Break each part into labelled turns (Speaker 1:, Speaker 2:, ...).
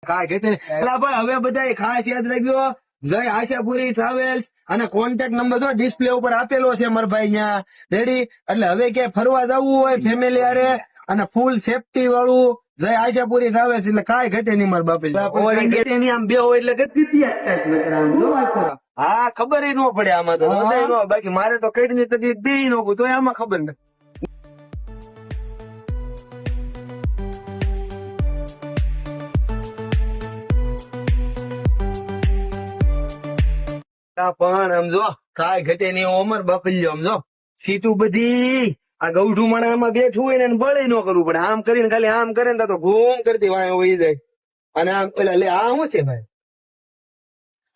Speaker 1: કાંઈ ઘટે નહીં. એટલે ભાઈ હવે બધા ખાસ યાદ રાખજો, જય આશાપુરી ટ્રાવેલ્સ અને કોન્ટેક્ટ નંબર તો ડિસ્પ્લે ઉપર આપેલો છે મારા ભાઈ અહીંયા રેડી. એટલે હવે ક્યાંય ફરવા જવું હોય ફેમિલી હારે અને ફૂલ સેફટી વાળું જય આશાપુરી ટ્રાવેલ્સ, એટલે કાંઈ ઘટે નહીં મારા બાપે. આમ બે હોય એટલે હા ખબર ન પડે આમાં તો બાકી મારે તો કઈ ની તકલીફ બે ન તો આમાં ખબર નથી. પણ સમજો કાંઈ ઘટે નહીં અમર બાપલ્યો સમજો સીટું બધી આ ગૌઠું માણામાં બેઠું હોય ને બળે ન કરવું પડે. આમ કરીને ખાલી આમ કરે ને તો ઘૂમ કરતી વાય વહી જાય. અને આમ પેલા લે આ શું છે ભાઈ,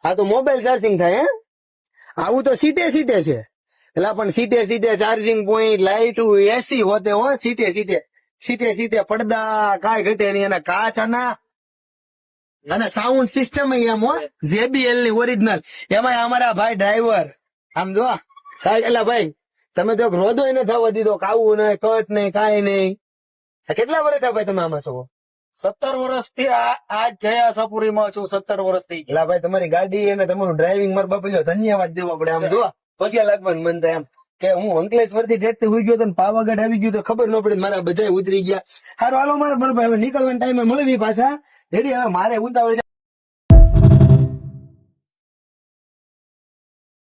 Speaker 1: આ તો મોબાઈલ ચાર્જિંગ થાય. હે આવું તો સીટે સીટે છે એટલે પણ સીટે સીટે ચાર્જિંગ પોઈન્ટ લાઈટ એસી હોતે હો સીટે સીટે સીટે સીટે પડદા કાંઈ ઘટે નહીં. અને કાચ અને સાઉન્ડ સિસ્ટમ એમ હો JBL ની ઓરિજિનલ. એમાં અમારા ભાઈ ડ્રાઈવર આમ જો એટલે ભાઈ તમે તો રોદો ન થવા દીધો, કાવું નહીં કટ નહીં કાંઈ નહીં. કેટલા વર્ષ થયા ભાઈ તમે આમાં છો?
Speaker 2: 17 વર્ષથી આજ જયા સપુરીમાં છું. 17 વર્ષથી.
Speaker 1: એટલે ભાઈ તમારી ગાડી અને તમારું ડ્રાઇવિંગ મારા બાપા ધન્યવાદ દેવો પડે. આમ જો પગ્યા લાગવાનું મન થાય એમ કે હું અંકલેશ્વર થી ઠેઠ હોઈ ગયો તો પાવાગઢ આવી ગયું તો ખબર ન પડે મારા બધા ઉતરી ગયા. સારું હાલો મારા ભાઈ હવે નીકળવાના ટાઈમે મળવી પાછા રેડી. હવે મારે ઉતાવળ છે.